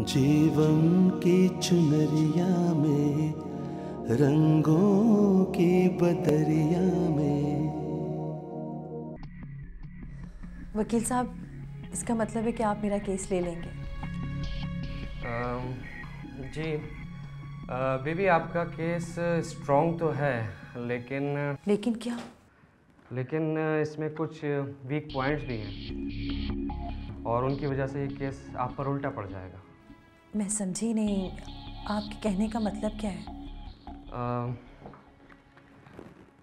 जीवन की चुनरिया में, रंगों की बदरिया में। वकील साहब, इसका मतलब है कि आप मेरा केस ले लेंगे? जी बेबी, आपका केस स्ट्रॉन्ग तो है, लेकिन क्या? लेकिन इसमें कुछ वीक पॉइंट्स भी हैं और उनकी वजह से ये केस आप पर उल्टा पड़ जाएगा। मैं समझी नहीं, आपके कहने का मतलब क्या है?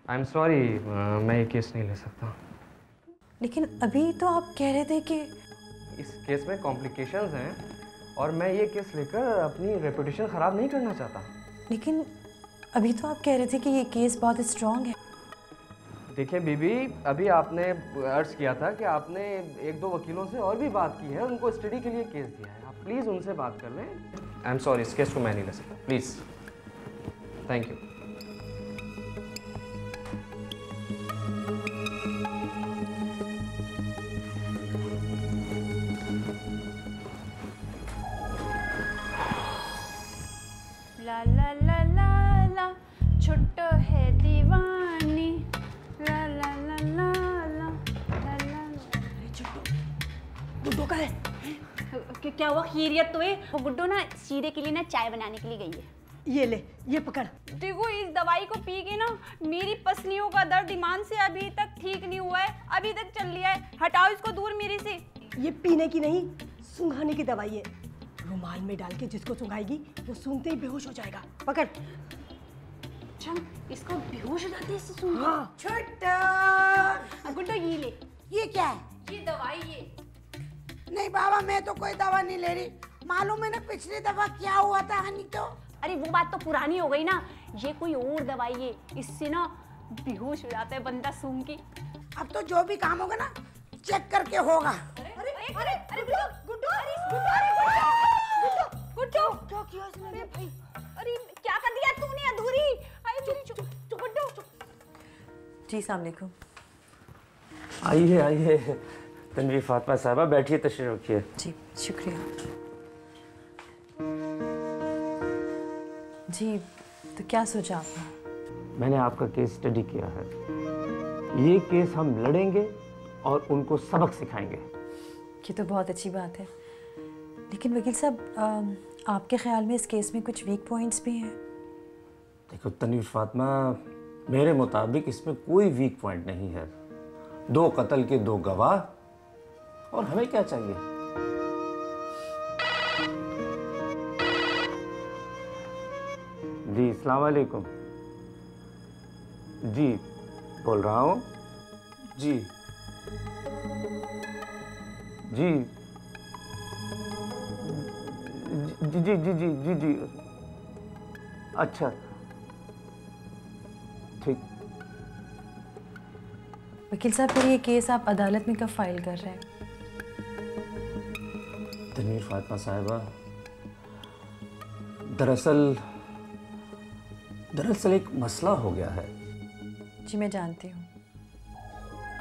आई एम सॉरी, मैं ये केस नहीं ले सकता। लेकिन अभी तो आप कह रहे थे कि इस केस में कॉम्प्लिकेशंस हैं और मैं ये केस लेकर अपनी रेपुटेशन ख़राब नहीं करना चाहता। लेकिन अभी तो आप कह रहे थे कि ये केस बहुत स्ट्रॉन्ग है। देखिए बीबी, अभी आपने अर्ज किया था कि आपने एक दो वकीलों से और भी बात की है, उनको स्टडी के लिए केस दिया है। आप प्लीज़ उनसे बात कर लें। आई एम सॉरी, इस केस को मैं नहीं ले सकता, प्लीज़। Thank you. ला ला ला ला ला, छुट्टो है दीवानी। ला ला ला ला ला ला ला। गुड्डो का है? क्या हुआ? खैरियत तो है? वो गुड्डो ना शीरे के लिए ना चाय बनाने के लिए गई है। ये ले, ये पकड़। देखो, इस दवाई को पी के ना मेरी पसलियों का दर्द ईमान से अभी तक ठीक नहीं हुआ है, अभी तक चल लिया है। हटाओ इसको दूर मेरे से। ये पीने की नहीं, सूंघाने की दवाई है। रुमाल में डाल के जिसको सूंघाएगी वो सूंघते ही बेहोश हो जाएगा। पकड़। अच्छा, इसको बेहोश हो जाते हैं इससे सूंघ? हाँ। छोटा गुड्डो, ये ले। ये क्या है? ये दवाई है। नहीं बाबा, मैं तो कोई दवा नहीं ले रही। मालूम है ना पिछली दफा क्या हुआ था हनी तो? अरे वो बात तो पुरानी हो गई ना, ये कोई और दवाई है, इससे ना बेहोश हो जाता है बंदा सूंघ के। अब तो जो भी काम होगा ना चेक करके होगा। अरे अरे अरे अरे गुड्डो, गुड्डो, अरे गुड्डो, गुड्डो, क्या किया इसने भाई? अरे क्या कर दिया तूने? अधूरी। अरे चुप चुप गुड्डो। जी अस्सलाम वालेकुम। आइए तनवीर फातिमा साहबा, बैठिए, तशरीफ रखिए। जी शुक्रिया। जी तो क्या सोचा आपने? मैंने आपका केस स्टडी किया है। ये केस हम लड़ेंगे और उनको सबक सिखाएंगे। ये तो बहुत अच्छी बात है, लेकिन वकील साहब, आपके ख्याल में इस केस में कुछ वीक पॉइंट्स भी हैं? देखो तनवीर फातिमा, मेरे मुताबिक इसमें कोई वीक पॉइंट नहीं है। 2 कत्ल के 2 गवाह, और हमें क्या चाहिए? जी अस्सलाम वालेकुम। जी बोल रहा हूँ। जी जी जी जी जी जी जी जी। अच्छा ठीक। वकील साहब, फिर ये केस आप अदालत में कब फाइल कर रहे हैं? तनवीर फातिमा साहिबा, दरअसल एक मसला हो गया है। जी मैं जानती हूँ,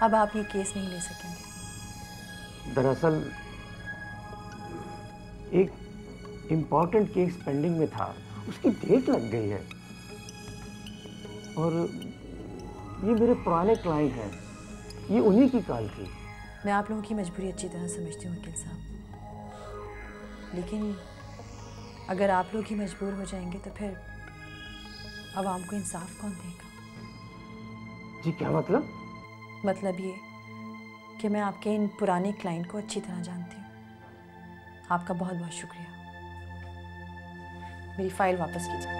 अब आप ये केस नहीं ले सकेंगे। दरअसल एक इम्पॉर्टेंट केस पेंडिंग में था, उसकी डेट लग गई है और ये मेरे पुराने क्लाइंट हैं, ये उन्हीं की कॉल थी। मैं आप लोगों की मजबूरी अच्छी तरह समझती हूँ वकील साहब, लेकिन अगर आप लोग ही मजबूर हो जाएंगे तो फिर आवाम को इंसाफ कौन देगा? जी क्या मतलब? मतलब ये कि मैं आपके इन पुराने क्लाइंट को अच्छी तरह जानती हूँ। आपका बहुत बहुत शुक्रिया। मेरी फाइल वापस कीजिए।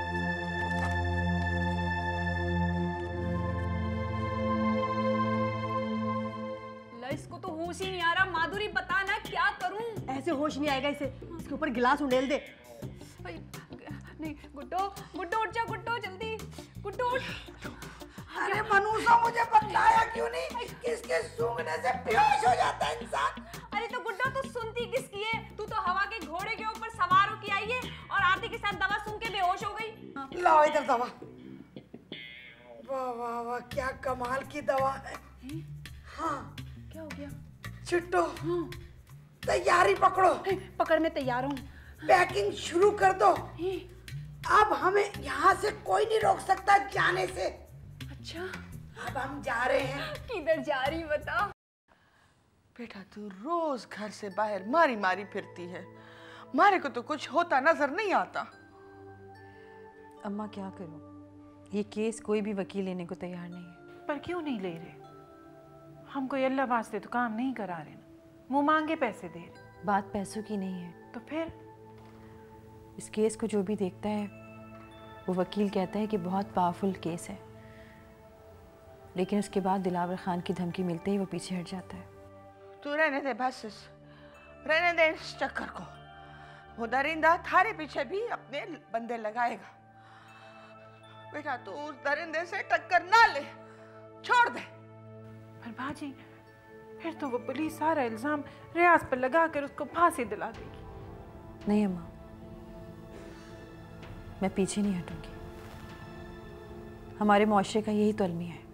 इसको तो होश ही नहीं आ रहा। माधुरी बता ना क्या करूं? ऐसे होश नहीं आएगा इसे, इसके ऊपर गिलास उंडेल दे। नहीं गुड्डो, गुड्डो उठ जा, गुड्डो जल्दी, गुड्डो उठ। अरे मनुष्य, मुझे बताया क्यों नहीं? किसके सूंघने से बेहोश हो जाता है इंसान? अरे तो गुड्डो, तू सुनती किसकी है? तू तो हवा के घोड़े के ऊपर सवार होके आई है और आते के साथ दवा सूंघ के बेहोश हो गई। लाओ इधर दवा। वाह वाह वाह, क्या कमाल की दवा है। हाँ क्या हो गया? छुट्टो, तैयारी पकड़ो। पकड़, मैं तैयार हूँ। पैकिंग शुरू कर दो। अब हमें यहाँ से कोई नहीं रोक सकता जाने से। अच्छा, अब हम जा रहे हैं। किधर जा रही बता? बेटा तू रोज घर से बाहर मारी मारी फिरती है, मारे को तो कुछ होता नजर नहीं आता। अम्मा क्या करूं, ये केस कोई भी वकील लेने को तैयार नहीं है। पर क्यों नहीं ले रहे? हम कोई अल्लाह वास्ते तो काम नहीं करा रहे ना, मुंह मांगे पैसे दे रहे। बात पैसों की नहीं है। तो फिर इस केस को जो भी देखता है वो वकील कहता है कि बहुत पावरफुल केस है, लेकिन उसके बाद दिलावर खान की धमकी मिलते ही वो पीछे हट जाता है। तू रहने दे बस, रहने दे इस चक्कर को। वो दरिंदा थारे पीछे भी अपने बंदे लगाएगा। बेटा तू उस दरिंदे से टक्कर ना ले, छोड़ दे। पर बाजी फिर तो वो पुलिस सारा इल्जाम रियाज पर लगा कर उसको फांसी दिला देगी। नहीं अम्मा, मैं पीछे नहीं हटूंगी। हमारे मुआशरे का यही तो अलमिया है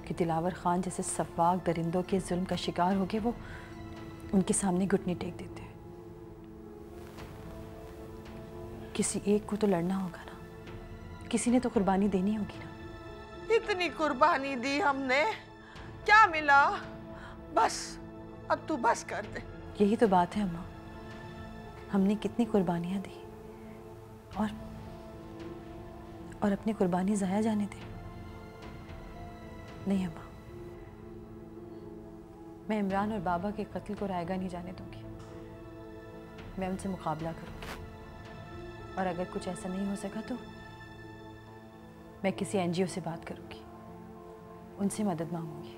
कि दिलावर खान जैसे सफाक दरिंदों के जुल्म का शिकार हो गए वो उनके सामने घुटने टेक देते हैं। किसी एक को तो लड़ना होगा ना, किसी ने तो कुर्बानी देनी होगी ना। इतनी कुर्बानी दी हमने, क्या मिला? बस अब तू बस कर दे। यही तो बात है अम्मा, हमने कितनी कुर्बानियां दी और अपनी कुर्बानी ज़ाया जाने दे। नहीं अम्मा, मैं इमरान और बाबा के कत्ल को रायगा नहीं जाने दूंगी। मैं उनसे मुकाबला करूंगी और अगर कुछ ऐसा नहीं हो सका तो मैं किसी NGO से बात करूंगी, उनसे मदद मांगूंगी,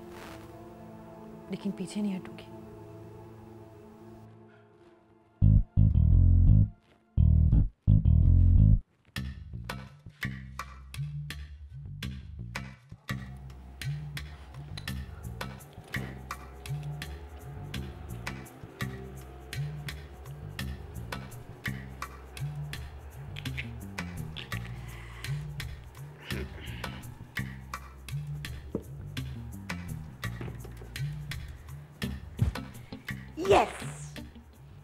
लेकिन पीछे नहीं हटूंगी। यस,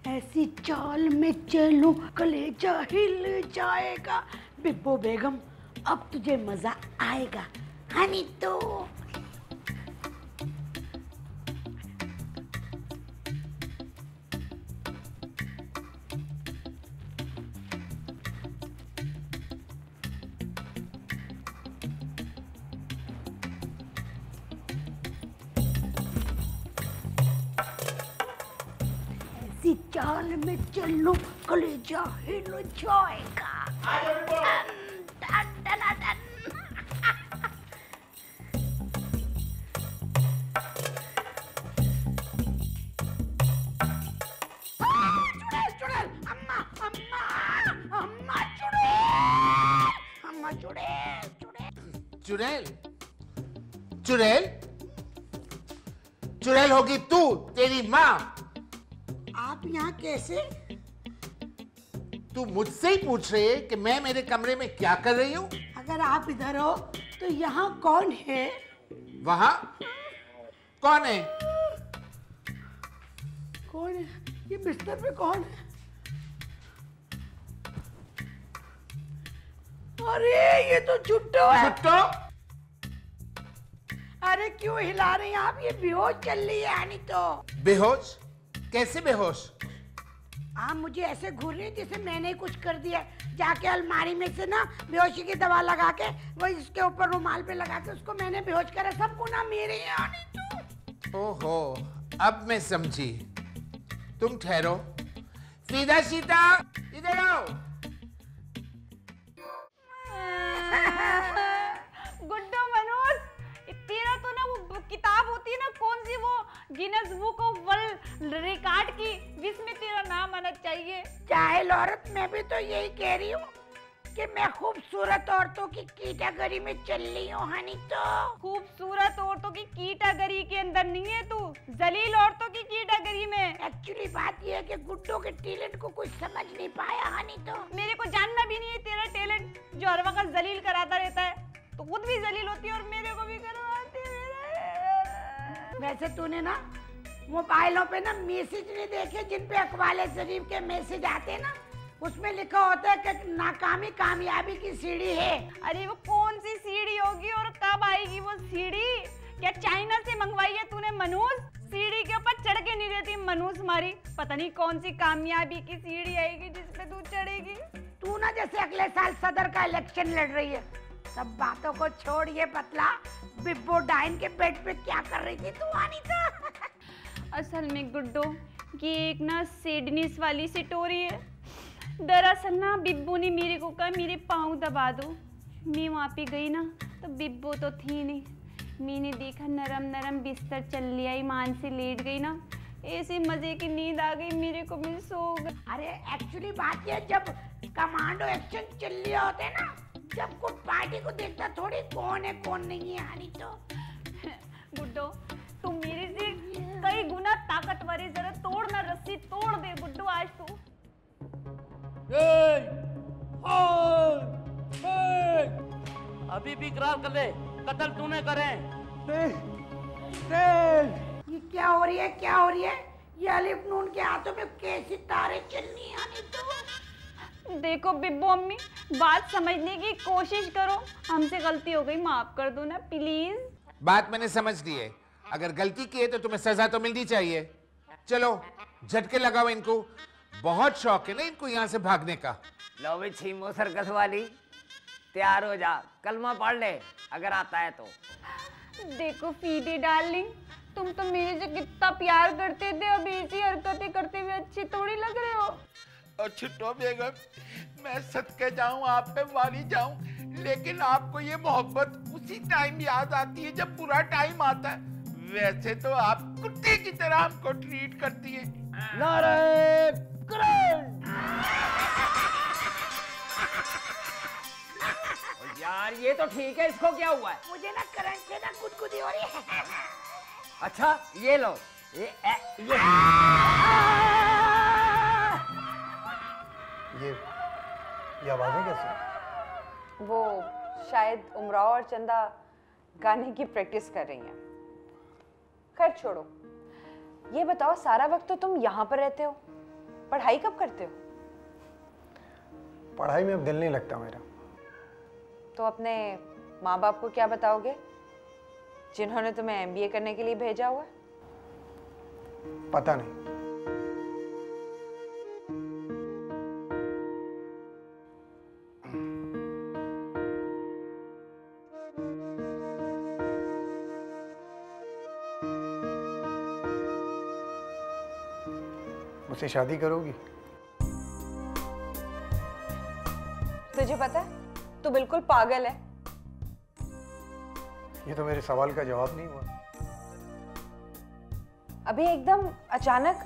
ऐसी चाल में चलूं कलेजा हिल जाएगा। बिब्बो बेगम, अब तुझे मजा आएगा। हनी तो चाल में चलो कलेजा हिल जाएगा। चुड़ैल, अम्मा अम्मा अम्मा चुड़ैल, अम्मा चुड़ैल चुड़ैल चुड़ैल चुड़ैल होगी तू, तेरी माँ। आप यहाँ कैसे? तू मुझसे ही पूछ रही है कि मैं मेरे कमरे में क्या कर रही हूँ? अगर आप इधर हो तो यहाँ कौन है? वहाँ कौन है? कौन है? ये बिस्तर पे कौन है? अरे ये तो चुट्टो है। चुट्टो? अरे क्यों हिला रही हैं आप? ये बेहोश चल रही है यानी तो। बेहोश? कैसे बेहोश? आप मुझे ऐसे घूर रही जैसे मैंने कुछ कर दिया। जाके अलमारी में से ना बेहोशी की दवा लगा के वो इसके ऊपर रुमाल पे लगा के उसको मैंने बेहोश करा। सब गुनाह मेरे हैं यानी तो। ओहो, अब मैं समझी। तुम ठहरो। सीधा सीधा इधर आओ। गुड्डो मनोज, तेरा तो ना वो किताब होती है ना, कौन सी वो Guinness book of world record की, जिसमें तेरा नाम आना चाहिए। जाहिल औरत, मैं भी तो यही कह रही हूँ कि मैं खूबसूरत औरतों की कैटेगरी में चल रही हूँ हनी तो। खूबसूरत औरतों की कैटेगरी के अंदर नहीं है तू, जलील औरतों की कैटेगरी में। एक्चुअली बात यह है कि गुड्डो के टैलेंट को कुछ समझ नहीं पाया हनी तो। मेरे को जानना भी नहीं है तेरा टैलेंट, जो हर वक्त जलील कराता रहता है। तो खुद भी जलील होती है और मेरे को भी करवाती है। वैसे तूने ना मोबाइलों पे ना मैसेज नहीं देखे जिन पे अकबाले शरीफ के मैसेज आते हैं ना, उसमें लिखा होता है कि नाकामी कामयाबी की सीढ़ी है। अरे वो कौन सी सीढ़ी होगी और कब आएगी वो सीढ़ी? क्या चाइना से मंगवाई है तूने मनूस? सीढ़ी के ऊपर चढ़ के नहीं रहती मनूस मारी। पता नहीं कौन सी कामयाबी की सीढ़ी आएगी जिसपे तू चढ़ेगी। तू ना जैसे अगले साल सदर का इलेक्शन लड़ रही है। सब बातों को छोड़, ये बतला बिब्बो डाइन के बेड पे क्या कर रही थी तू अनीता? असल में गुड्डो ये एक ना सेडनीस वाली स्टोरी है। दरअसल ना बिब्बो ने मेरे को कहा मेरे पाँव दबा दो। मैं वहाँ पे गई ना तो बिब्बो तो थी नहीं। मैंने देखा नरम नरम बिस्तर चल लिया, ईमान से लेट गई ना, ऐसे मजे की नींद आ गई मेरे को, मैं सो गई। अरे एक्चुअली बात ये, जब कमांडो एक्शन चल लिया होता है ना, जब कुछ पार्टी को देखता थोड़ी कौन है कौन नहीं है। आनी तो गुड्डो तू मेरे से कई गुना ताकतवर है, जरा तोड़ ना रस्सी, तोड़ दे गुड्डो आज तू। अभी भी इकरार कर ले, कत्ल तूने करे। ये क्या हो रही है, क्या हो रही है? ये अलिफ नून के हाथों में कैसी तारे चलनी आनी तो। देखो बिब्बो अम्मी, बात समझने की कोशिश करो। हमसे गलती हो गई, माफ कर दो ना प्लीज। बात मैंने समझ ली है। अगर गलती की है तो तुम्हें सजा तो मिलनी चाहिए। चलो झटके लगाओ इनको। बहुत शौक है ना इनको यहाँ से भागने का। लो भी छीमो सर्कस वाली, तैयार हो जा, कलमा पढ़ ले अगर आता है तो। देखो फीडी डार्लिंग, तुम तो मेरे से कितना प्यार करते थे, अब ऐसी हरकतें करते हुए अच्छे थोड़ी लग रहे हो। और छुट्टो बेगम, मैं सदके जाऊं, आप पे वाली जाऊं, लेकिन आपको ये मोहब्बत उसी टाइम याद आती है जब बुरा टाइम आता है। वैसे तो आप कुत्ते की तरह हमको ट्रीट करती है। नारे करण। यार ये तो ठीक है, इसको क्या हुआ है? मुझे ना करंट से ना गुदगुदी हो रही है। अच्छा ये लो, ये आवाजें कैसे? वो शायद उमराव और चंदा गाने की प्रैक्टिस कर रही हैं। खैर छोड़ो, ये बताओ सारा वक्त तो तुम यहाँ पर रहते हो, पढ़ाई कब करते हो? पढ़ाई में अब दिल नहीं लगता मेरा। तो अपने माँ बाप को क्या बताओगे जिन्होंने तुम्हें एमबीए करने के लिए भेजा हुआ है? पता नहीं। मुझसे शादी करोगी? तुझे पता है तू बिल्कुल पागल है। ये तो मेरे सवाल का जवाब नहीं हुआ। अभी एकदम अचानक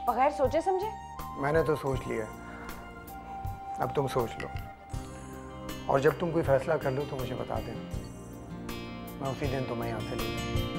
बगैर सोचे समझे। मैंने तो सोच लिया, अब तुम सोच लो, और जब तुम कोई फैसला कर लो तो मुझे बता देना, मैं उसी दिन तुम्हें यहाँ से ले जाऊंगा।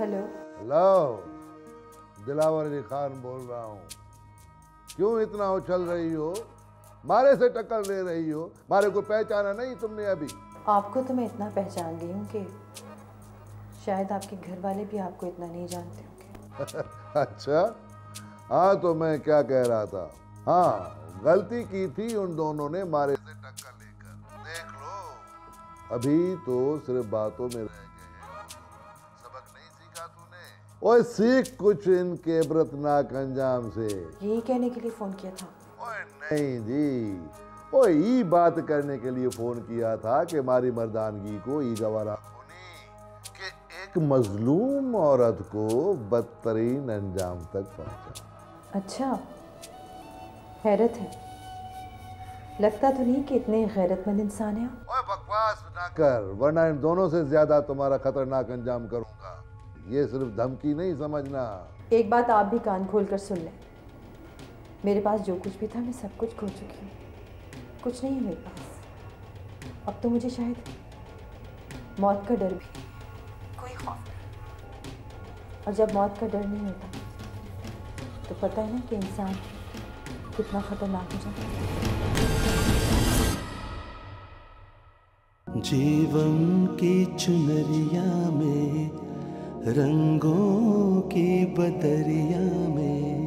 हेलो हेलो, दिलावर अली खान बोल रहा हूँ। क्यों इतना उछल रही हो? मारे से टक्कर ले रही हो? मारे को पहचाना नहीं तुमने अभी? आपको तो मैं इतना पहचान गई हूँ कि शायद आपके घर वाले भी आपको इतना नहीं जानते होंगे। अच्छा, हाँ तो मैं क्या कह रहा था। हाँ, गलती की थी उन दोनों ने मारे से टक्कर लेकर। देख लो, अभी तो सिर्फ बातों में रह गए हैं। सबक नहीं सीखा तूने? ओए सीख कुछ इनके इबरतनाक अंजाम से। यही कहने के लिए फोन किया था? ओए नहीं जी, ओए ई बात करने के लिए फोन किया था कि हमारी मर्दानगी को ई गवारा होनी कि एक मजलूम औरत को बदतरीन अंजाम तक पहुंचा। अच्छा, हैरत है। लगता तो नहीं कि इतने गैरतमंद इंसान हैं आप। ओए बकवास ना कर, वरना इन दोनों से ज्यादा तुम्हारा खतरनाक अंजाम करूंगा। ये सिर्फ धमकी नहीं समझना। एक बात आप भी कान खोल कर सुन लें, मेरे पास जो कुछ भी था मैं सब कुछ खो चुकी हूँ, कुछ नहीं है मेरे पास। अब तो मुझे शायद मौत का डर भी, कोई खौफ नहीं। और जब मौत का डर नहीं होता तो पता है ना कि इंसान कितना खतरनाक हो जाता है। जीवन की चुनरिया में, रंगों की बदरिया में